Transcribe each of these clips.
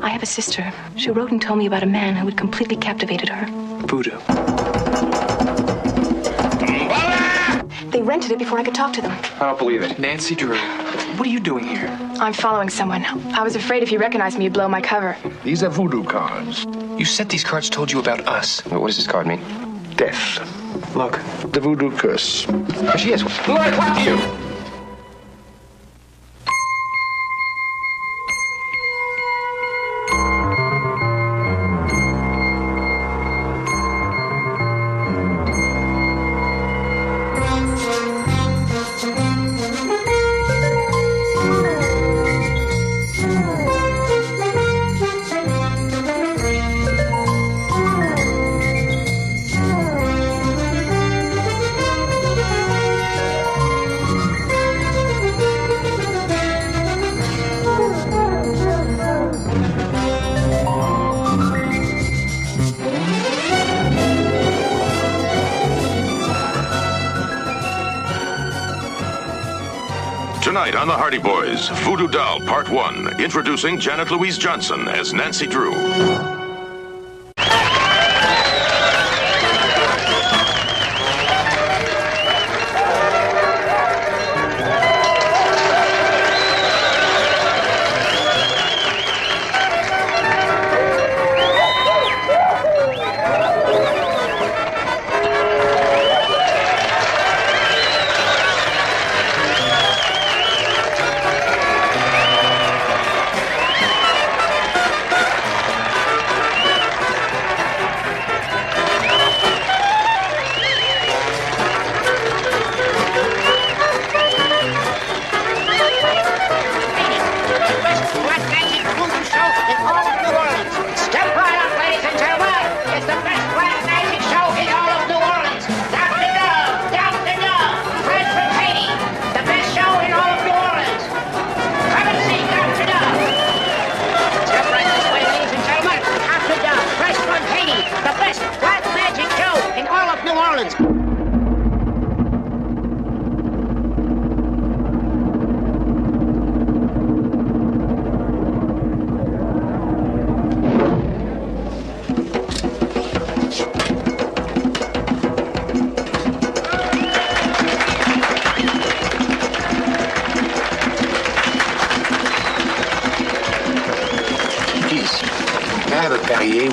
I have a sister. She wrote and told me about a man who had completely captivated her. Voodoo. They rented it before I could talk to them. I don't believe it. Nancy Drew, what are you doing here? I'm following someone. I was afraid if you recognized me, you'd blow my cover. These are voodoo cards. You said these cards told you about us. What does this card mean? Death. Look. The voodoo curse. There she is. Lord, what do you? Tonight on The Hardy Boys, Voodoo Doll Part 1, introducing Janet Louise Johnson as Nancy Drew.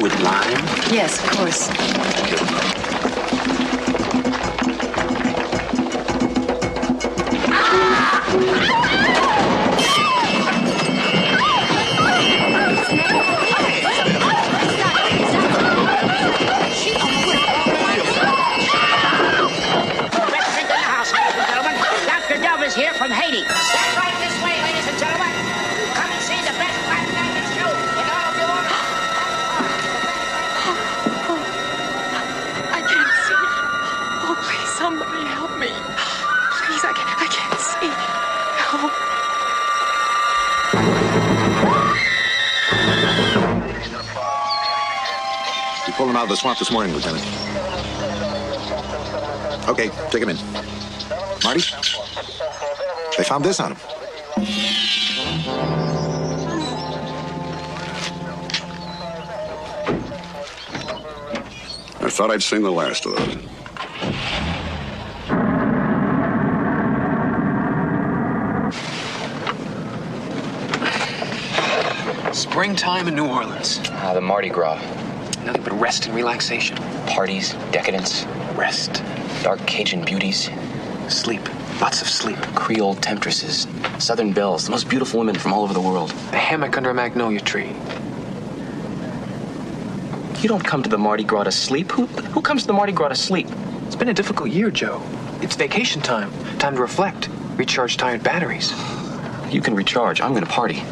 With lime? Yes, of course. Dr. Dove is here from Haiti. Stand right this way, ladies and gentlemen. Come and see the best black magic show in all of New Orleans. I can't see. Oh, please, somebody help me. Please, I can't see. Help. You pulled him out of the swamp this morning, Lieutenant. Okay, take him in. Marty? They found this on him. I thought I'd seen the last of those. Springtime in New Orleans. The Mardi Gras. Nothing but rest and relaxation. Parties, decadence, Rest. dark Cajun beauties, Sleep. Lots of sleep. Creole temptresses, Southern belles, the most beautiful women from all over the world. A hammock under a magnolia tree. You don't come to the Mardi Gras to sleep. Who comes to the Mardi Gras to sleep? It's been a difficult year, Joe. It's vacation time. Time to reflect. Recharge tired batteries. You can recharge. I'm gonna party.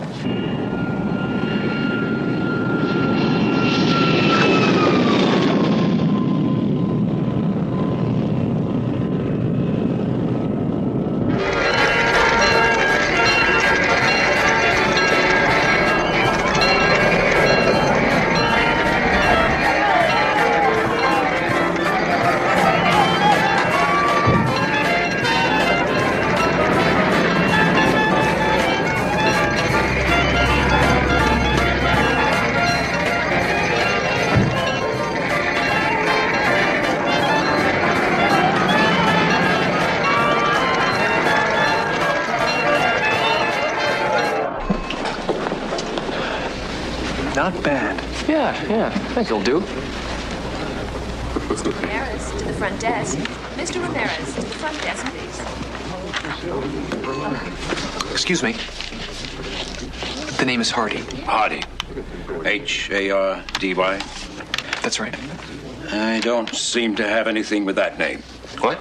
Not bad. Yeah, I think it'll do. Mr. Ramirez to the front desk. Mr. Ramirez to the front desk, please. Excuse me. The name is Hardy. Hardy. H-A-R-D-Y. That's right. I don't seem to have anything with that name. What?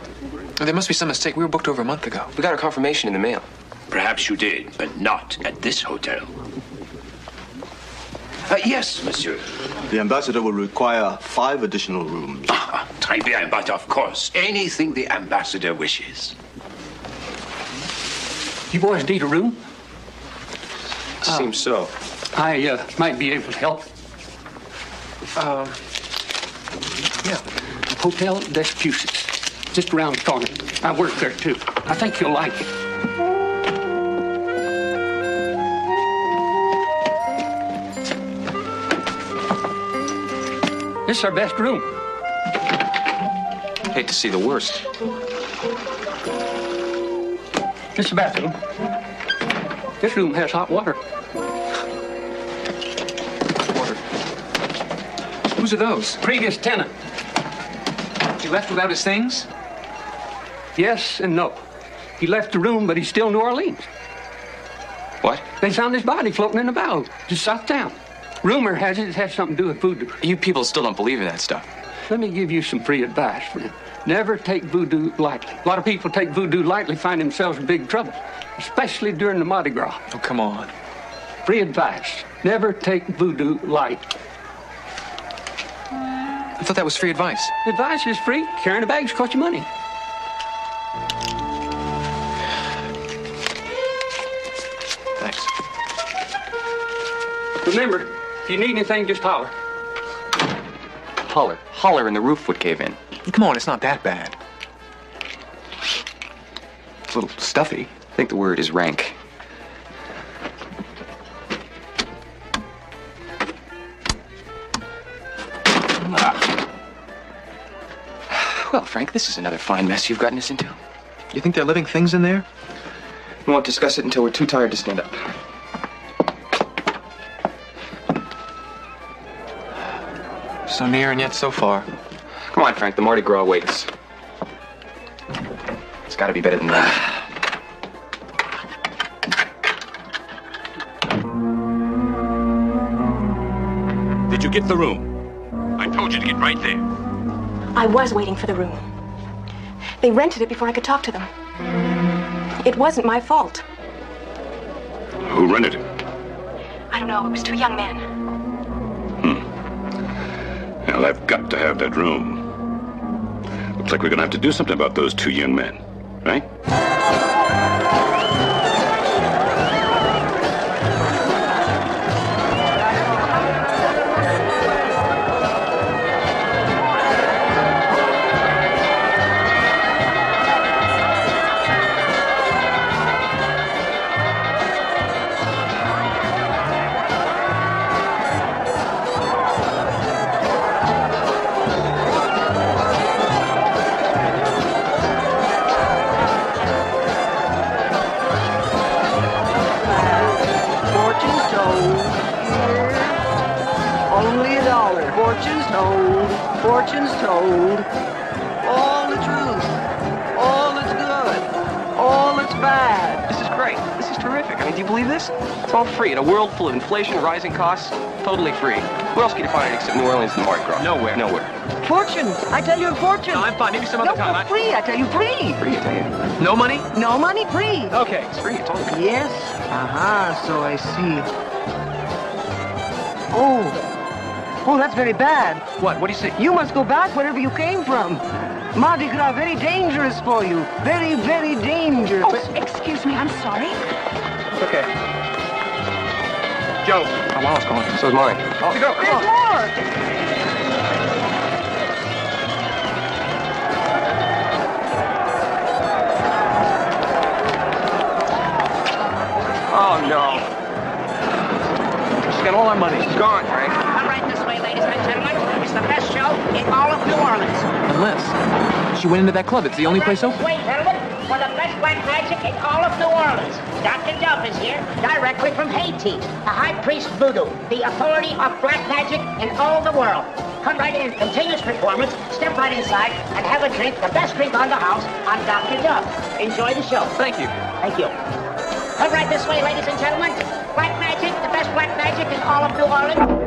There must be some mistake. We were booked over a month ago. We got a confirmation in the mail. Perhaps you did, but not at this hotel. Yes, monsieur. The ambassador will require 5 additional rooms. Très bien, but of course, anything the ambassador wishes. You boys need a room? Seems so. I might be able to help. Yeah. Hotel Massachusetts. Just around the corner. I work there, too. I think you'll like it. This is our best room. Hate to see the worst. This is the bathroom. This room has hot water. Whose are those? Previous tenant. He left without his things? Yes and no. He left the room, but he's still in New Orleans. What? They found his body floating in the bow, just south of town. Rumor has it has something to do with voodoo. You people still don't believe in that stuff. Let me give you some free advice, friend. Never take voodoo lightly. A lot of people take voodoo lightly, find themselves in big trouble, especially during the Mardi Gras. Oh, come on. Free advice. Never take voodoo lightly. I thought that was free advice. Advice is free. Carrying the bags costs you money. Thanks. Remember, if you need anything, just holler. Holler and the roof would cave in. Come on, it's not that bad. It's a little stuffy. I think the word is rank. Well, Frank, this is another fine mess you've gotten us into. You think there are living things in there? We won't discuss it until we're too tired to stand up. So near and yet so far. Come on, Frank, the Mardi Gras waits. It's got to be better than that. Did you get the room? I told you to get right there. I was waiting for the room. They rented it before I could talk to them. It wasn't my fault. Who rented it? I don't know. It was 2 young men. Well, I've got to have that room. Looks like we're gonna have to do something about those 2 young men, right? Fortunes told, all the truth, all that's good, all that's bad. This is great. This is terrific. I mean, do you believe this? It's all free in a world full of inflation, rising costs. Totally free. Where else can you find it except New Orleans and the Mardi Gras? Nowhere. Fortune, I tell you, fortune. No, I'm fine. Maybe some other time. For free, I tell you, free. Free, I tell you. No money? No money, free. Okay. It's free. It's all free. Yes. So I see. Oh, that's very bad. What? What do you see? You must go back wherever you came from. Mardi Gras, very dangerous for you. Very, very dangerous. Oh, excuse me. I'm sorry. Okay. Joe. My wallet's gone. So is mine. Off you go. Come There's on. more. Oh, no. She got all our money. It's gone, Frank. Come right this way, ladies and gentlemen. It's the best show in all of New Orleans. Unless she went into that club. It's the only place open. Wait, gentlemen. for the best black magic in all of New Orleans. Dr. Dove is here, directly from Haiti. The High Priest Voodoo, the authority of black magic in all the world. Come right in, continuous performance, step right inside, and have a drink, the best drink on the house, on Dr. Dove. Enjoy the show. Thank you. Thank you. Come right this way, ladies and gentlemen. Black magic, the best black magic in all of New Orleans.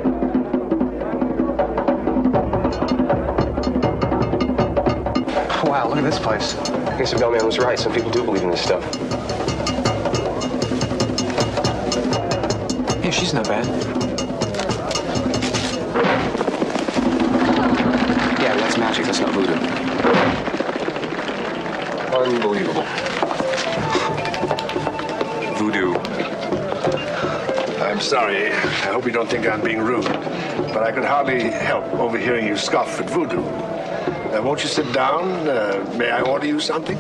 Wow, look at this place. I guess the bellman was right. Some people do believe in this stuff. Hey, she's not bad. Yeah, but that's magic. That's not voodoo. Unbelievable. Voodoo. I'm sorry. I hope you don't think I'm being rude, but I could hardly help overhearing you scoff at voodoo. Won't you sit down? May I order you something?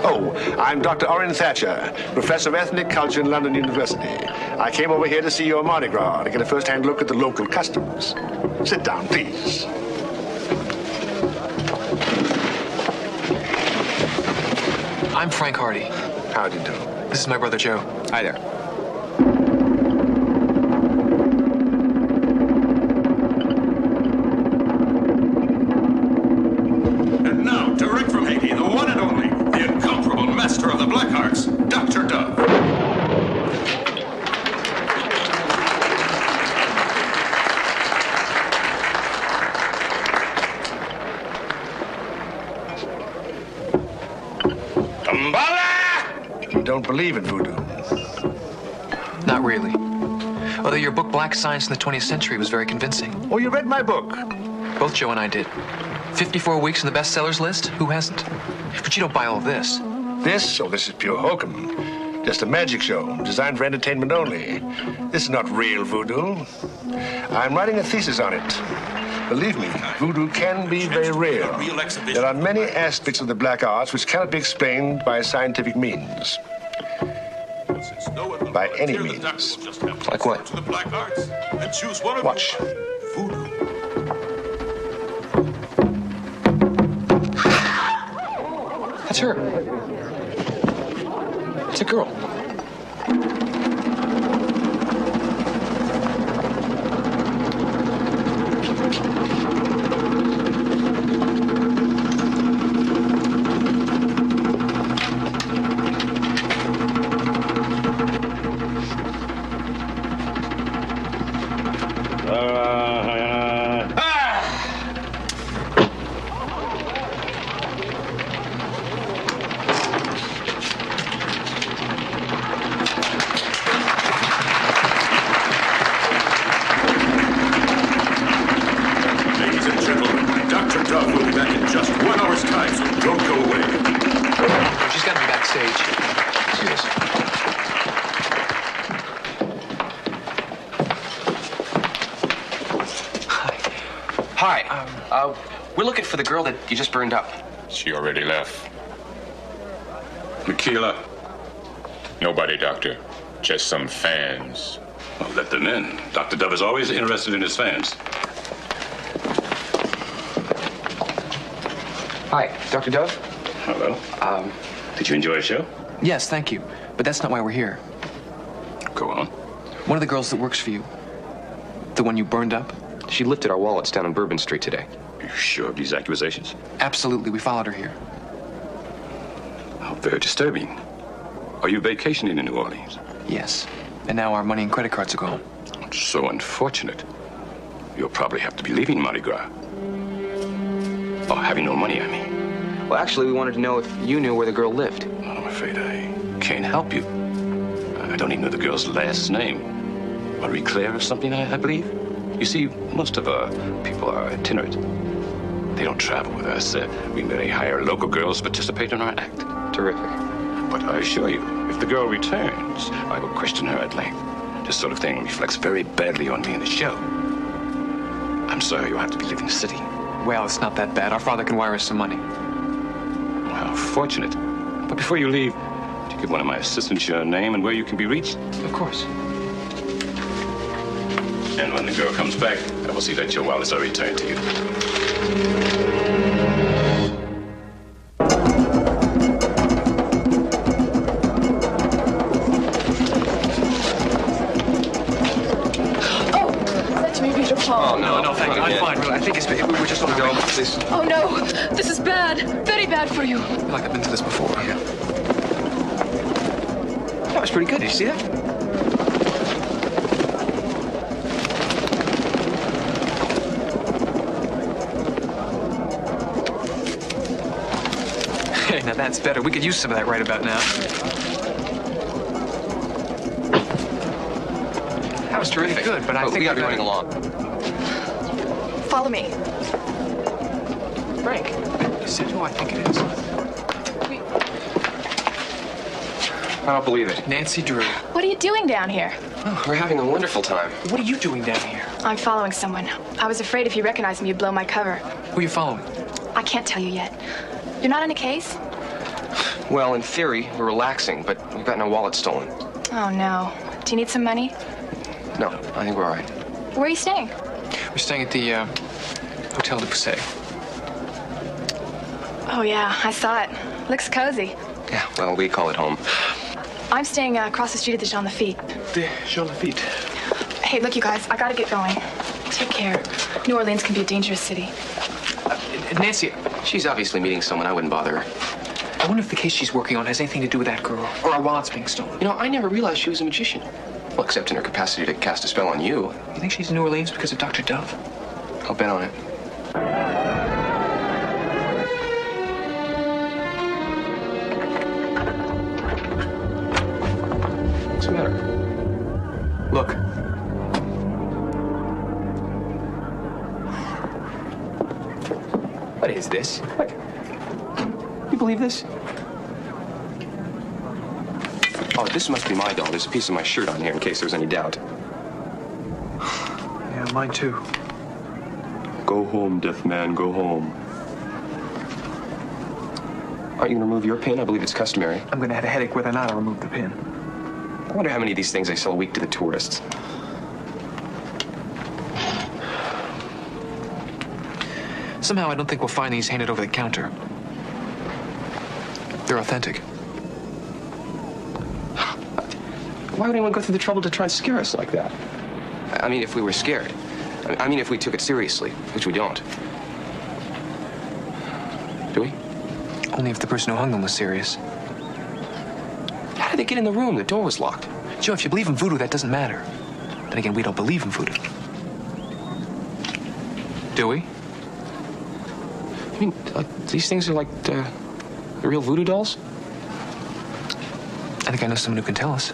Oh, I'm Dr. Orrin Thatcher, Professor of Ethnic Culture in London University. I came over here to see your Mardi Gras to get a first-hand look at the local customs. Sit down, please. I'm Frank Hardy. How do you do? This is my brother Joe. Hi there. And now, direct from Haiti, the one and only, the incomparable master of the black arts, Dr. Dove. You don't believe in voodoo? Not really. Although your book, Black Science in the 20th Century, was very convincing. Oh, you read my book? Both Joe and I did. 54 weeks in the bestsellers list? Who hasn't? But you don't buy all this. This? Oh, this is pure hokum. Just a magic show, designed for entertainment only. This is not real voodoo. I'm writing a thesis on it. Believe me, voodoo can be very real. There are many aspects of the black arts which cannot be explained by scientific means. By any means. Like what? Watch. Voodoo. That's her. It's a girl. We're looking for the girl that you just burned up. She already left. Michaela. Nobody, Doctor. Just some fans. Well, let them in. Dr. Dove is always interested in his fans. Hi, Dr. Dove. Hello. Did you enjoy the show? Yes, thank you. But that's not why we're here. Go on. One of the girls that works for you. The one you burned up. She lifted our wallets down on Bourbon Street today. Are you sure of these accusations? Absolutely. We followed her here. How very disturbing. Are you vacationing in New Orleans? Yes. And now our money and credit cards are gone. It's so unfortunate. You'll probably have to be leaving Mardi Gras. Or having no money, I mean. Well, actually, we wanted to know if you knew where the girl lived. I'm afraid I can't help you. I don't even know the girl's last name. Marie Claire or something, I believe. You see, most of our people are itinerant. They don't travel with us. We merely hire local girls to participate in our act. Terrific. But I assure you, if the girl returns, I will question her at length. This sort of thing reflects very badly on me in the show. I'm sorry you'll have to be leaving the city. Well, it's not that bad. Our father can wire us some money. How fortunate. But before you leave, would you give one of my assistants your name and where you can be reached? Of course. And when the girl comes back, I will see that your wallets are returned to you. I'm fine, really. I think it's... We're just on our way. Please. Oh, no. This is bad. Very bad for you. I feel like I've been through this before. Yeah. That was pretty good. Did you see that? Hey, now that's better. We could use some of that right about now. That was terrific. Good, but I think we gotta be running along. Follow me. Frank, is that who I think it is? I don't believe it. Nancy Drew. What are you doing down here? Oh, we're having a wonderful time. What are you doing down here? I'm following someone. I was afraid if you recognized me, you'd blow my cover. Who are you following? I can't tell you yet. You're not in a case? Well, in theory, we're relaxing, but we've gotten our wallet stolen. Oh, no. Do you need some money? No, I think we're all right. Where are you staying? We're staying at the Hotel de Poussey. Oh, yeah, I saw it. Looks cozy. Yeah, well, we call it home. I'm staying across the street at the Jean Lafitte. The Jean Lafitte. Hey, look, you guys, I gotta get going. Take care. New Orleans can be a dangerous city. Nancy, she's obviously meeting someone. I wouldn't bother her. I wonder if the case she's working on has anything to do with that girl, or our wallets being stolen. You know, I never realized she was a magician. Well, except in her capacity to cast a spell on you. You think she's in New Orleans because of Dr. Dove? I'll bet on it. What's the matter? Look. What is this? What? You believe this? Oh, this must be my doll. There's a piece of my shirt on here in case there's any doubt. Yeah, mine too. Go home, deaf man, go home. Aren't you gonna remove your pin? I believe it's customary. I'm gonna have a headache whether or not I remove the pin. I wonder how many of these things they sell a week to the tourists. Somehow I don't think we'll find these handed over the counter. They're authentic. Why would anyone go through the trouble to try and scare us like that? I mean, if we were scared. I mean, if we took it seriously, which we don't. Do we? Only if the person who hung them was serious. How did they get in the room? The door was locked. Joe, if you believe in voodoo, that doesn't matter. Then again, we don't believe in voodoo. Do we? I mean, these things are like the real voodoo dolls? I think I know someone who can tell us.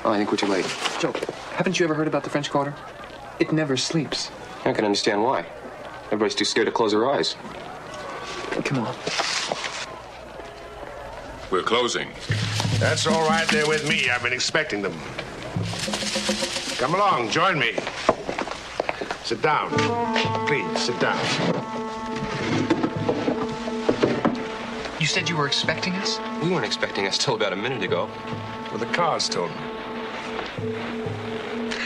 Oh, I think we're too late. Joe, haven't you ever heard about the French Quarter? It never sleeps. I can understand why. Everybody's too scared to close their eyes. Come on. We're closing. That's all right. They're with me. I've been expecting them. Come along. Join me. Sit down. Please, sit down. You said you were expecting us? We weren't expecting us till about a minute ago. Well, the cards told me.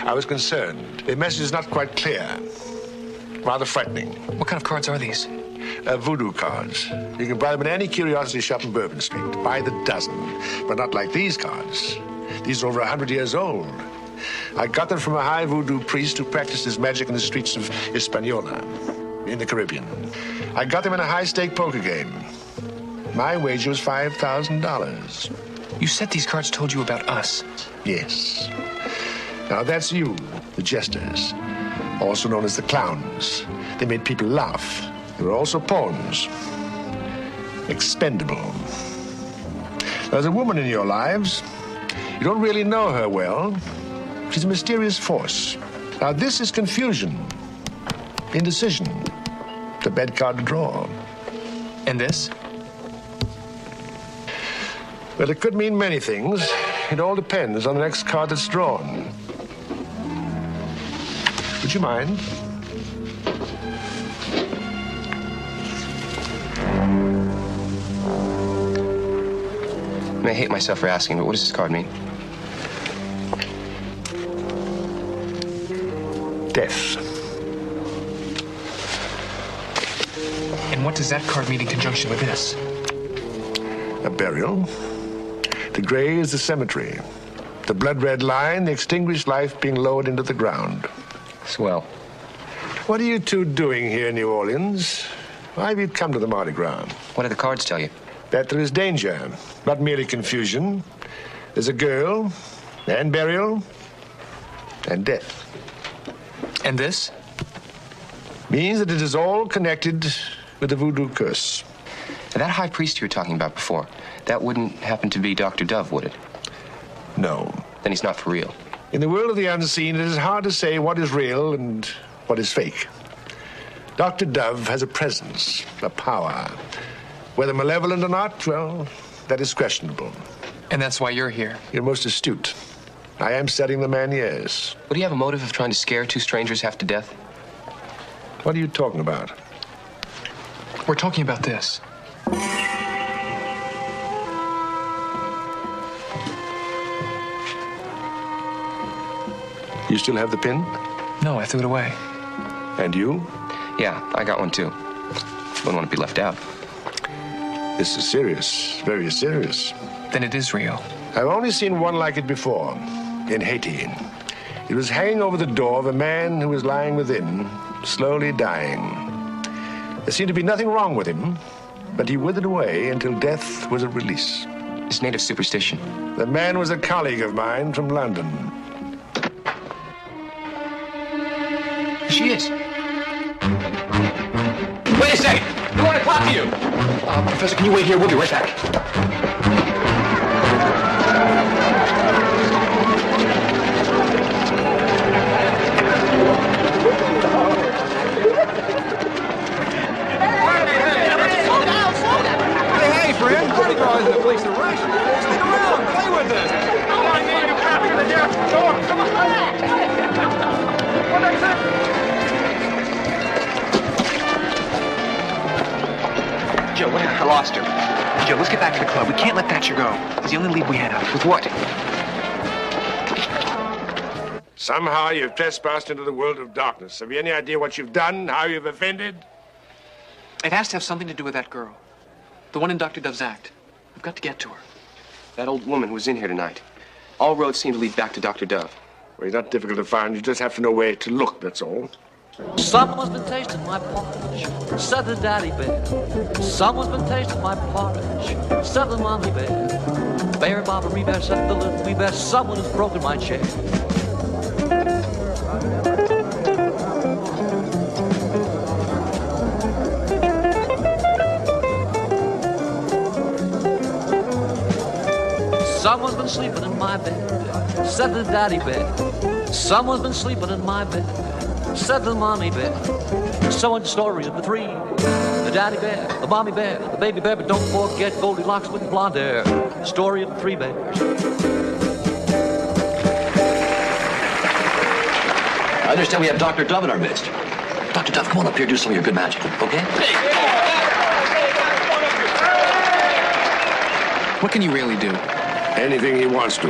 I was concerned. The message is not quite clear. Rather frightening. What kind of cards are these? Voodoo cards. You can buy them in any curiosity shop in Bourbon Street. By the dozen. But not like these cards. These are over 100 years old. I got them from a high voodoo priest who practiced his magic in the streets of Hispaniola, in the Caribbean. I got them in a high-stake poker game. My wager was $5,000. You said these cards told you about us. Yes. Now that's you, the jesters, also known as the clowns. They made people laugh. They were also pawns. Expendable. There's a woman in your lives. You don't really know her well. She's a mysterious force. Now this is confusion. Indecision. The bad card to draw. And this? Well, it could mean many things. It all depends on the next card that's drawn. Would you mind? I hate myself for asking, but what does this card mean? Death. And what does that card mean in conjunction with this? A burial. The gray is the cemetery. The blood-red line, the extinguished life being lowered into the ground. Swell. What are you two doing here in New Orleans? Why have you come to the Mardi Gras? What do the cards tell you? That there is danger, not merely confusion. There's a girl, and burial, and death. And this? Means that it is all connected with the voodoo curse. Now, that high priest you were talking about before, that wouldn't happen to be Dr. Dove, would it? No. Then he's not for real. In the world of the unseen, it is hard to say what is real and what is fake. Dr. Dove has a presence, a power. Whether malevolent or not, well, that is questionable. And that's why you're here. You're most astute. I am studying the man, yes. Would he have a motive of trying to scare two strangers half to death? What are you talking about? We're talking about this. You still have the pin? No, I threw it away. And you? Yeah, I got one too. Wouldn't want to be left out. This is serious, very serious. Then it is real. I've only seen one like it before, in Haiti. It was hanging over the door of a man who was lying within, slowly dying. There seemed to be nothing wrong with him, but he withered away until death was a release. It's native superstition. The man was a colleague of mine from London. She is. Wait a second. I want to talk to you. Professor, can you wait here? We'll be right back. Hey, friend. Mardi Gras isn't a place to rush. Stick around. Play with us. Come on, man. You copy the damn door. Come on. What is it? Joe, what happened? I lost her. Joe, let's get back to the club. We can't let Thatcher go. It's the only lead we have. With what? Somehow you've trespassed into the world of darkness. Have you any idea what you've done, how you've offended? It has to have something to do with that girl. The one in Dr. Dove's act. We've got to get to her. That old woman who was in here tonight. All roads seem to lead back to Dr. Dove. Well, he's not difficult to find. You just have to know where to look, that's all. Someone's been tasting my porridge, said the daddy bear. Someone's been tasting my porridge, said the mommy bear. Bear, Baba, wee bear, said the little wee bear. Someone has broken my chair. Someone's been sleeping in my bed, said the daddy bear. Someone's been sleeping in my bed, said the mommy bear. So in the story of the three, the daddy bear, the mommy bear, the baby bear, but don't forget Goldilocks with the blonde hair. The story of the three bears. I understand we have Dr. Dove in our midst. Dr. Dove, come on up here, do some of your good magic, okay? What can you really do? Anything he wants to.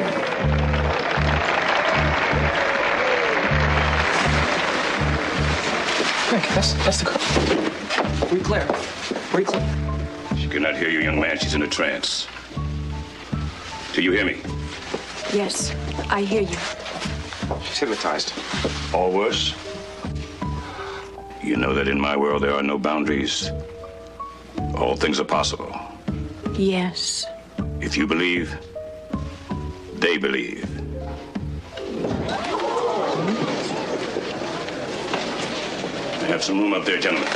Quick, that's the girl. Where are you, Claire? Where are you, Claire? She cannot hear you, young man. She's in a trance. Do you hear me? Yes, I hear you. She's hypnotized. Or worse? You know that in my world there are no boundaries. All things are possible. Yes. If you believe, they believe. I have some room up there, gentlemen.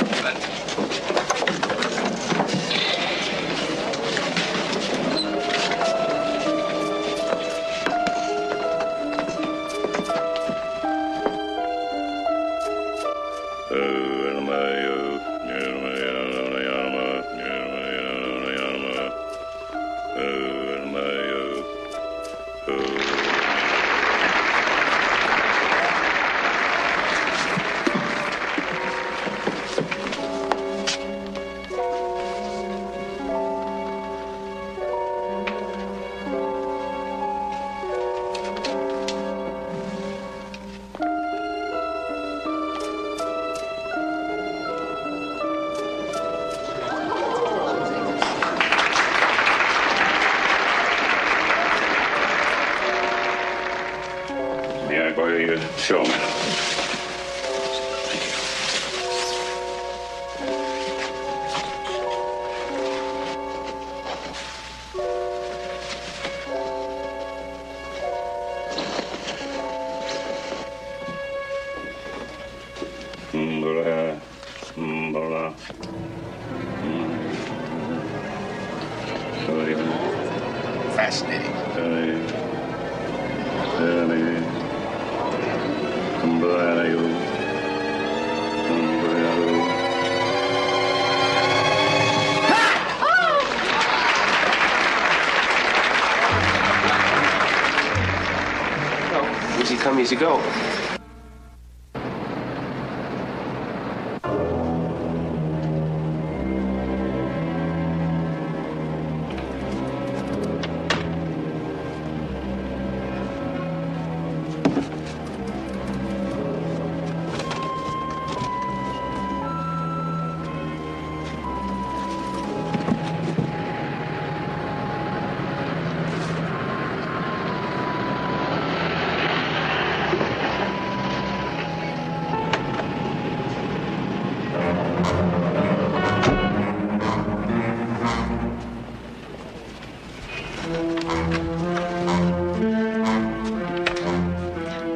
Showman. Fascinating. Easy come, easy go.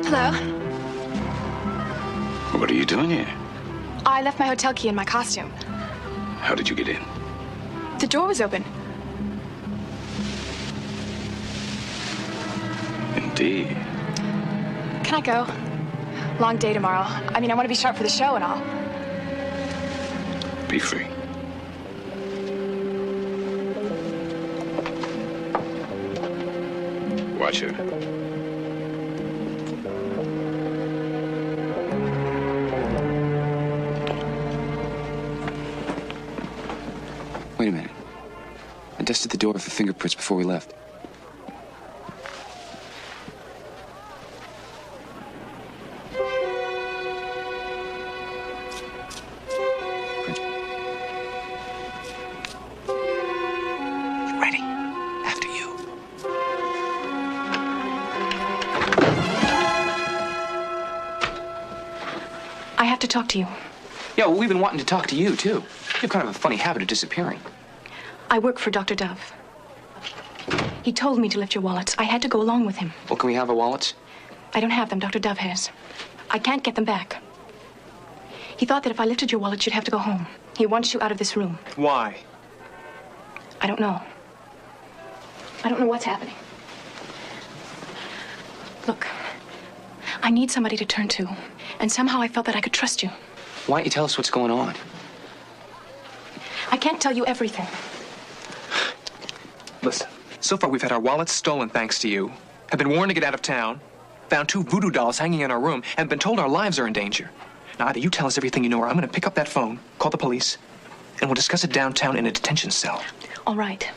Hello? What are you doing here? I left my hotel key in my costume. How did you get in? The door was open. Indeed. Can I go? Long day tomorrow. I mean, I want to be sharp for the show and all. Be free. Watch her. Wait a minute. I dusted the door for fingerprints before we left. Ready? After you. I have to talk to you. Yeah, well, we've been wanting to talk to you, too. You have kind of a funny habit of disappearing. I work for Dr. Dove. He told me to lift your wallets. I had to go along with him. Well, can we have our wallets? I don't have them. Dr. Dove has. I can't get them back. He thought that if I lifted your wallet, you'd have to go home. He wants you out of this room. Why? I don't know. I don't know what's happening. Look, I need somebody to turn to, and somehow I felt that I could trust you. Why don't you tell us what's going on? I can't tell you everything. Listen, so far we've had our wallets stolen thanks to you, have been warned to get out of town, found 2 voodoo dolls hanging in our room, and been told our lives are in danger. Now, either you tell us everything you know, or I'm going to pick up that phone, call the police, and we'll discuss it downtown in a detention cell. All right.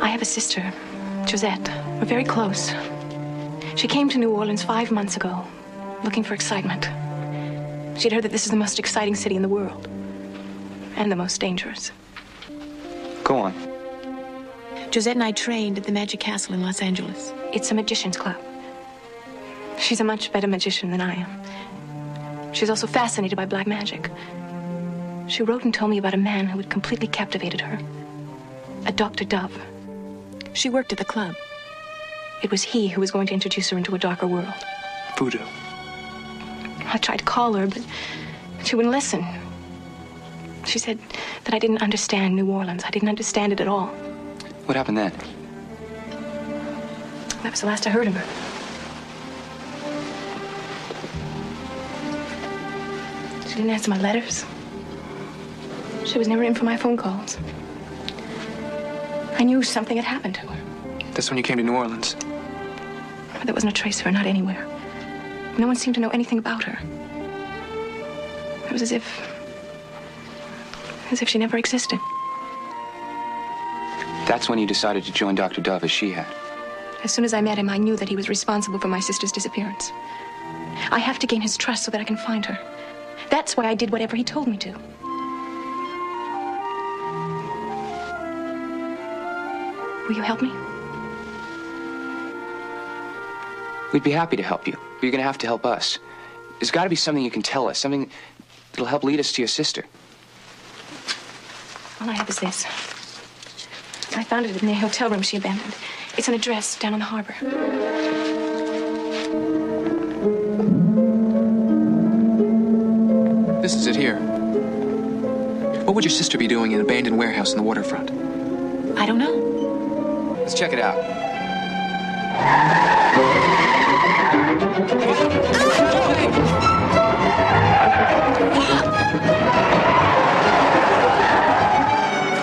I have a sister, Josette. We're very close. She came to New Orleans 5 months ago, looking for excitement. She'd heard that this is the most exciting city in the world, and the most dangerous. Go on. Josette and I trained at the Magic Castle in Los Angeles. It's a magician's club. She's a much better magician than I am. She's also fascinated by black magic. She wrote and told me about a man who had completely captivated her. A Dr. Dove. She worked at the club. It was he who was going to introduce her into a darker world. Voodoo. I tried to call her, but she wouldn't listen. She said that I didn't understand New Orleans. I didn't understand it at all. What happened then? That was the last I heard of her. She didn't answer my letters. She was never in for my phone calls. I knew something had happened to her. That's when you came to New Orleans. But there wasn't a trace of her, not anywhere. No one seemed to know anything about her. It was as if she never existed. That's when you decided to join Dr. Dove as she had. As soon as I met him, I knew that he was responsible for my sister's disappearance. I have to gain his trust so that I can find her. That's why I did whatever he told me to. Will you help me? We'd be happy to help you, but you're going to have to help us. There's got to be something you can tell us, something that'll help lead us to your sister. All I have is this. I found it in the hotel room she abandoned. It's an address down on the harbor. This is it here. What would your sister be doing in an abandoned warehouse in the waterfront? I don't know. Let's check it out.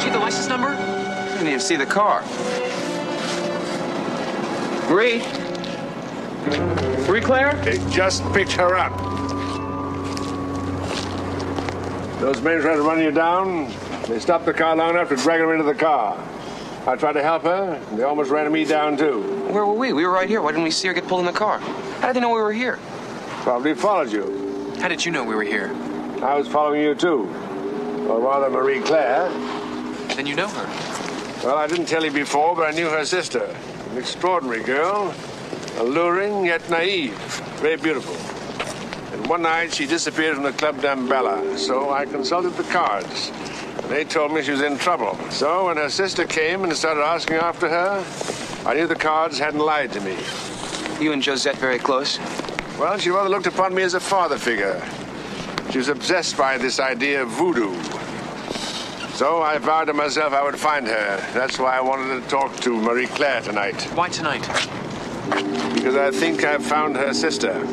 Gee, the license number? I didn't even see the car. Marie? Marie Claire? They just picked her up. Those men tried to run you down. They stopped the car long enough to drag her into the car. I tried to help her, and they almost ran me down, too. Where were we? We were right here. Why didn't we see her get pulled in the car? How did they know we were here? Probably followed you. How did you know we were here? I was following you, too. Or rather, Marie Claire. Then you know her. Well, I didn't tell you before, but I knew her sister. An extraordinary girl. Alluring, yet naive. Very beautiful. And one night, she disappeared from the Club d'Ambella. So I consulted the cards. And they told me she was in trouble. So when her sister came and started asking after her, I knew the cards hadn't lied to me. You and Josette very close? Well, she rather looked upon me as a father figure. She was obsessed by this idea of voodoo. So I vowed to myself I would find her. That's why I wanted to talk to Marie Claire tonight. Why tonight? Because I think I've found her sister.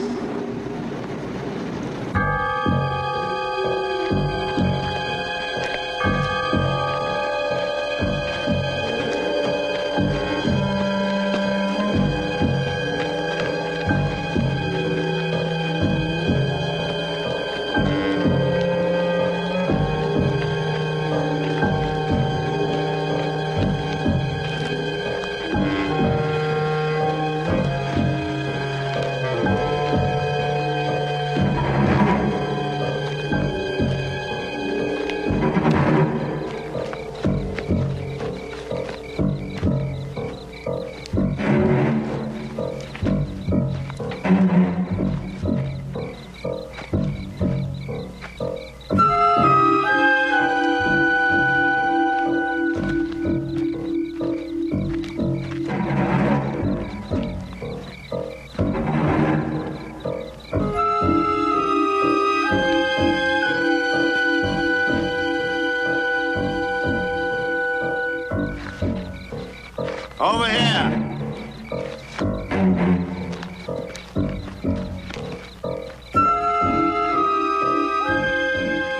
Over here.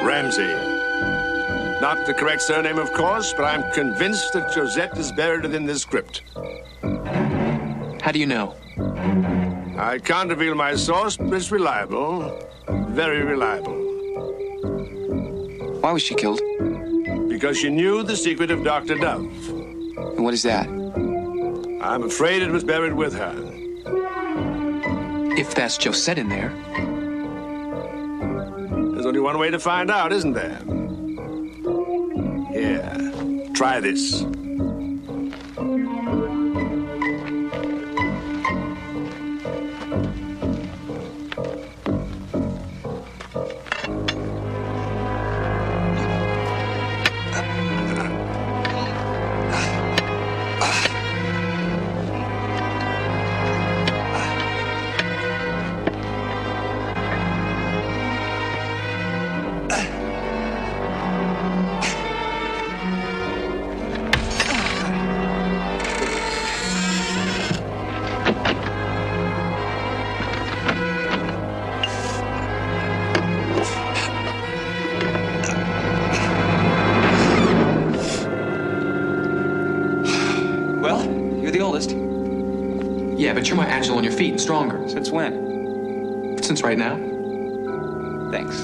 Ramsey. Not the correct surname, of course, but I'm convinced that Josette is buried within this crypt. How do you know? I can't reveal my source, but it's reliable. Very reliable. Why was she killed? Because she knew the secret of Dr. Dove. And what is that? I'm afraid it was buried with her. If that's Josette in there. There's only one way to find out, isn't there? Here, try this. Yeah, but you're more agile on your feet and stronger. Since when? Since right now. Thanks.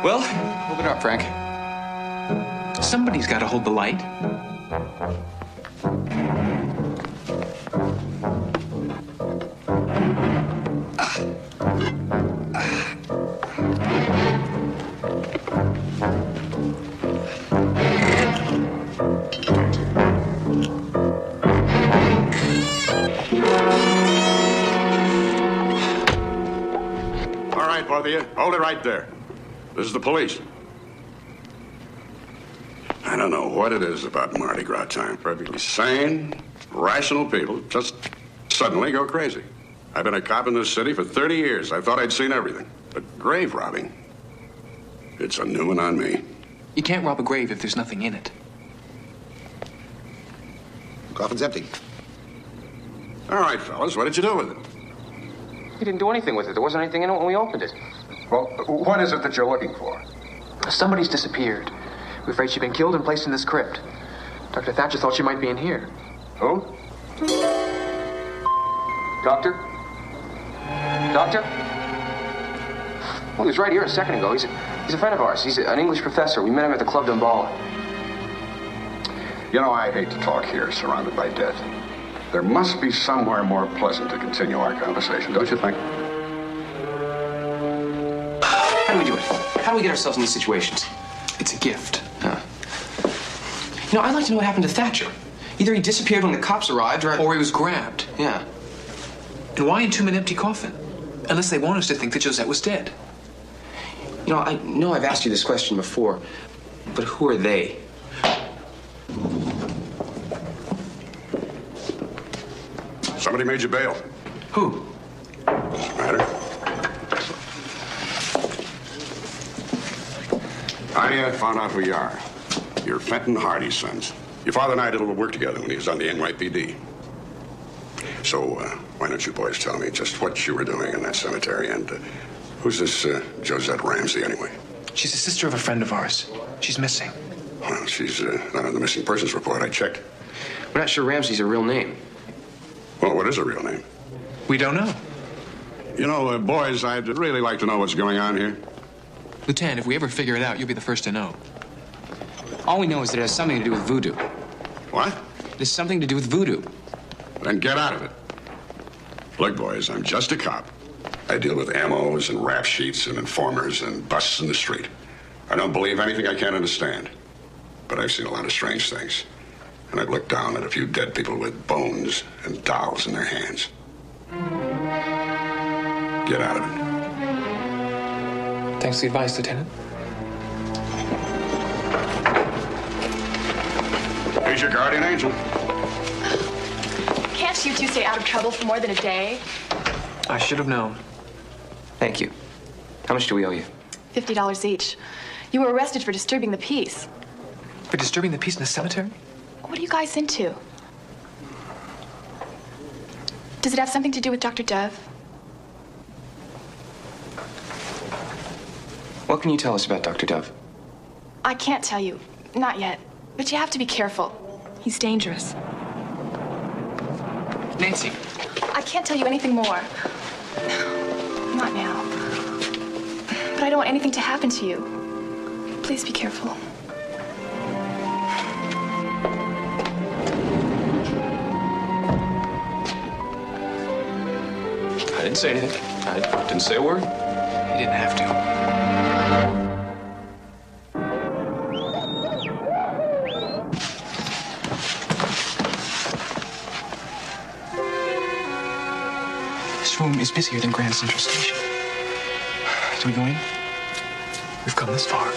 Well, open up, Frank. Somebody's got to hold the light. both of you. Hold it right there. This is the police. I don't know what it is about Mardi Gras time. Perfectly sane, rational people just suddenly go crazy. I've been a cop in this city for 30 years. I thought I'd seen everything. But grave robbing, it's a new one on me. You can't rob a grave if there's nothing in it. Coffin's empty. All right, fellas, what did you do with it? We didn't do anything with it. There wasn't anything in it when we opened it. Well, what is it that you're looking for? Somebody's disappeared. We're afraid she'd been killed and placed in this crypt. Dr. Thatcher thought she might be in here. Who? Doctor? Doctor? Well, he was right here a second ago. He's a friend of ours. He's an English professor. We met him at the Club Dumbala. You know, I hate to talk here, surrounded by death. There must be somewhere more pleasant to continue our conversation, don't you think? How do we do it? How do we get ourselves in these situations? It's a gift. Huh. You know, I'd like to know what happened to Thatcher. Either he disappeared when the cops arrived, or he was grabbed. Yeah. And why entomb an empty coffin? Unless they want us to think that Josette was dead. You know, I know I've asked you this question before, but who are they? Somebody made you bail. Who? Doesn't matter. I found out who you are. You're Fenton Hardy's sons. Your father and I did a little work together when he was on the NYPD. So, why don't you boys tell me just what you were doing in that cemetery, and who's this Josette Ramsey, anyway? She's the sister of a friend of ours. She's missing. Well, she's not on the missing persons report. I checked. We're not sure Ramsey's a real name. Well, what is her real name? We don't know. You know, boys, I'd really like to know what's going on here. Lieutenant, if we ever figure it out, you'll be the first to know. All we know is that it has something to do with voodoo. What? It has something to do with voodoo. Then get out of it. Look, boys, I'm just a cop. I deal with ammos and rap sheets and informers and busts in the street. I don't believe anything I can't understand. But I've seen a lot of strange things. And I've looked down at a few dead people with bones and dolls in their hands. Get out of it. Thanks for the advice, Lieutenant. Here's your guardian angel. Can't you two stay out of trouble for more than a day? I should have known. Thank you. How much do we owe you? $50 each. You were arrested for disturbing the peace. For disturbing the peace in the cemetery? What are you guys into? Does it have something to do with Dr. Dove? What can you tell us about Dr. Dove? I can't tell you. Not yet. But you have to be careful. He's dangerous. Nancy. I can't tell you anything more. Not now. But I don't want anything to happen to you. Please be careful. I didn't say anything. I didn't say a word. He didn't have to. This room is busier than Grand Central Station. Do we go in? We've come this far.